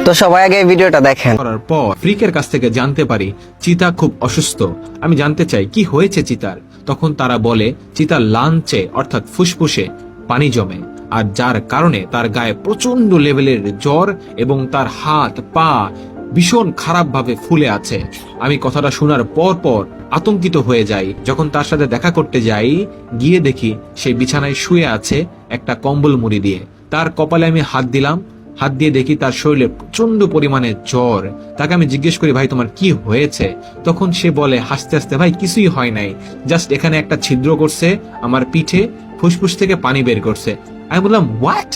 তো সবাই আগে এই ভিডিওটা দেখেন। করার পর ফ্রিকের কাছ থেকে জানতে পারি চিতা খুব অসুস্থ। আমি জানতে চাই কি হয়েছে চিতার। তখন তারা বলে চিতার লাঞ্চে অর্থাৎ ফুসফুসে পানি জমে, আর যার কারণে তার গায়ে প্রচন্ড লেভেলের জ্বর এবং তার হাত পা ভীষণ খারাপ ভাবে ফুলে আছে। আমি কথাটা শোনার পর পর আতঙ্কিত হয়ে যাই। যখন তার সাথে দেখা করতে যাই, গিয়ে দেখি সে বিছানায় শুয়ে আছে একটা কম্বল মুড়ি দিয়ে। তার কপালে আমি হাত দিলাম, হাত দিয়ে দেখি তার শরীরে প্রচন্ড পরিমাণে জ্বর। তাকে আমি জিজ্ঞেস করি, ভাই তোমার কি হয়েছে? তখন সে বলে হাসতে হাসতে, ভাই কিছুই হয় নাই, জাস্ট এখানে একটা ছিদ্র করছে আমার পিঠে, ফুসফুস থেকে পানি বের করছে। আমি বললাম হোয়াট?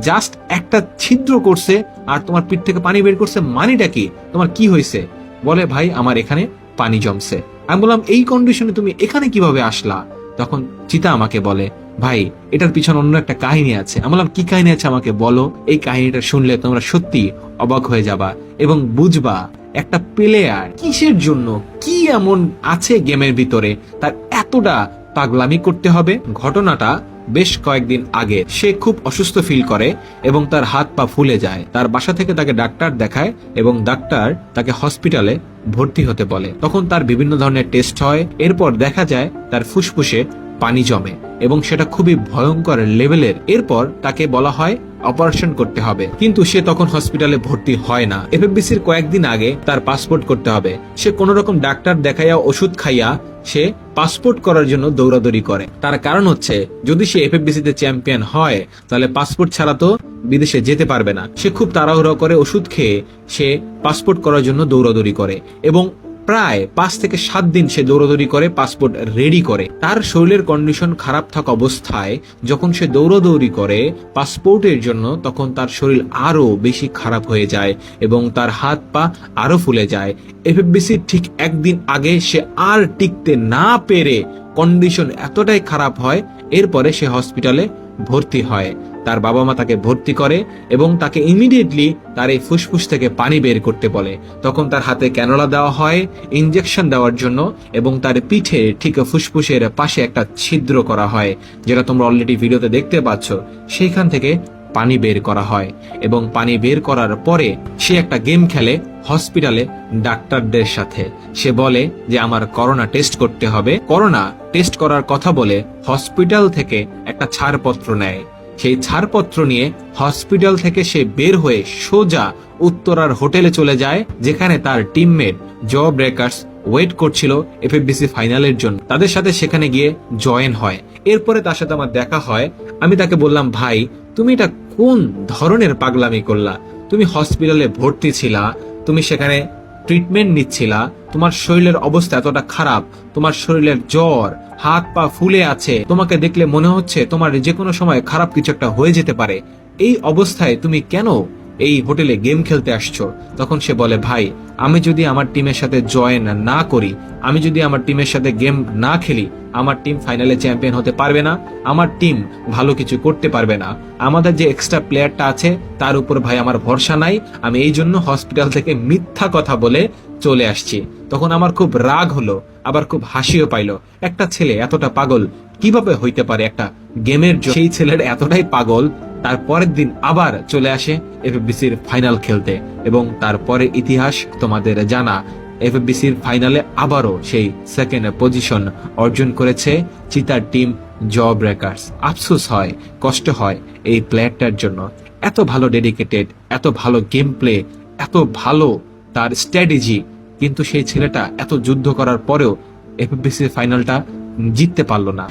জাস্ট একটা ছিদ্র করছে আর তোমার পিঠ থেকে পানি বের করছে, মানিটা কি? তোমার কি হয়েছে? বলে ভাই আমার এখানে পানি জমছে। আমি বললাম এই কন্ডিশনে তুমি এখানে কিভাবে আসলা? তখন চিতা আমাকে বলে, ভাই এটার পিছনে অন্য একটা কাহিনী আছে। আমি বললাম কি কাহিনী আছে আমাকে বলো। এই কাহিনীটা শুনলে তোমরা সত্যি অবাক হয়ে যাবা এবং বুঝবা একটা প্লেয়ার কিসের জন্য, কি এমন আছে গেমের ভিতরে তার এতটা পাগলামি করতে হবে। ঘটনাটা বেশ কয়েকদিন আগে। সে খুব অসুস্থ ফিল করে এবং তার হাত পা ফুলে যায়। তার বাসা থেকে তাকে ডাক্তার দেখায় এবং ডাক্তার তাকে হসপিটালে ভর্তি হতে বলে। তখন তার বিভিন্ন ধরনের টেস্ট হয়। এরপর দেখা যায় তার ফুসফুসে পানি জমে এবং সেটা খুবই ভয়ঙ্কর লেভেলের। এরপর তাকে বলা হয় অপারেশন করতে হবে, কিন্তু সে তখন হসপিটালে ভর্তি হয় না। এফএফবিসির কয়েকদিন আগে তার পাসপোর্ট করতে হবে। সে কোন রকম ডাক্তার দেখাইয়া ওষুধ খাইয়া সে পাসপোর্ট করার জন্য দৌড়াদৌড়ি করে। তার কারণ হচ্ছে যদি সে এফএফবিসিতে চ্যাম্পিয়ন হয় তাহলে পাসপোর্ট ছাড়া তো বিদেশে যেতে পারবে না। সে খুব তাড়াহুড়ো করে ওষুধ খেয়ে সে পাসপোর্ট করার জন্য দৌড়াদৌড়ি করে এবং প্রায় 5 থেকে 7 দিন সে দৌড়াদৌড়ি করে পাসপোর্ট রেডি করে। তার শরীরের কন্ডিশন খারাপ থাকা অবস্থায় যখন সে দৌড়াদৌড়ি করে পাসপোর্টের জন্য, তখন তার শরীর আরো বেশি খারাপ হয়ে যায় এবং তার হাত পা আরো ফুলে যায়। এফএফবিসি ঠিক একদিন আগে সে আর টিকতে না পেরে কন্ডিশন এতটাই খারাপ হয়, এরপরে সে হসপিটালে ভর্তি হয়। তার বাবা মা তাকে ভর্তি করে এবং তাকে ইমিডিয়েটলি তার এই ফুসফুস থেকে পানি বের করতে বলে। তখন তার হাতে ক্যানোলা দেওয়া হয় ইনজেকশন দেওয়ার জন্য এবং তার পিঠে ঠিক ফুসফুসের পাশে একটা ছিদ্র করা হয়, যেটা তোমরা অলরেডি ভিডিওতে দেখতে পাচ্ছ। সেইখান থেকে পানি বের করা হয় এবং পানি বের করার পরে সে একটা গেম খেলে হসপিটালে ডাক্তারদের সাথে। সে বলে যে আমার করোনা টেস্ট করতে হবে। করোনা টেস্ট করার কথা বলে হসপিটাল থেকে একটা ছাড়পত্র নেয়। সেই ছাড়পত্র নিয়ে হসপিটাল থেকে সে বের হয়ে সোজা উত্তরার হোটেলে চলে যায়, যেখানে তার টিমমেট জ ব্রেকার্স ওয়েট করছিল এফএফবিসি ফাইনালের জন্য। তাদের সাথে সেখানে গিয়ে জয়েন হয়। এরপরে তার সাথে আমার দেখা হয়। আমি তাকে বললাম, ভাই তুমি এটা কোন ধরনের পাগলামি করলা? তুমি হসপিটালে ভর্তি ছিলা, তুমি সেখানে ট্রিটমেন্ট নিচ্ছিলা, তোমার শরীরের অবস্থা এতটা খারাপ, তোমার শরীরের জ্বর, হাত পা ফুলে আছে, তোমাকে দেখলে মনে হচ্ছে তোমার যে কোনো সময় খারাপ কিছু একটা হয়ে যেতে পারে। এই অবস্থায় তুমি কেন এই হোটেলে গেম খেলতে আসছো? তখন সে বলে, ভাই আমি যদি আমার টিমের সাথে জয়েন না করি, আমি যদি আমার টিমের সাথে গেম না খেলি, আমার টিম ফাইনালে চ্যাম্পিয়ন হতে পারবে না, আমার টিম ভালো কিছু করতে পারবে না। আমাদের যে এক্সট্রা প্লেয়ারটা আছে তার উপর ভাই আমার ভরসা নাই। আমি এই জন্য হসপিটাল থেকে মিথ্যা কথা বলে চলে আসছি। তখন আমার খুব রাগ হলো, আবার খুব হাসিও পাইলো। একটা ছেলে এতটা পাগল কিভাবে হইতে পারে একটা গেমের জন্য? সেই ছেলের এতটাই পাগল তার পরের দিন আবার চলে আসে এফএফবিসির ফাইনাল খেলতে এবং তারপরে ইতিহাস তোমাদের জানা। এফএফবিসির ফাইনালে আবারও সেই সেকেন্ড পজিশন অর্জন করেছে চিতার টিম জ ব্রেকার্স। আফসোস হয়, কষ্ট হয় এই প্লেয়ারটার জন্য। এত ভালো ডেডিকেটেড, এত ভালো গেম প্লে, এত ভালো তার স্ট্র্যাটেজি, কিন্তু সেই ছেলেটা এত যুদ্ধ করার পরেও এফএফবিসির ফাইনালটা জিততে পারলো না।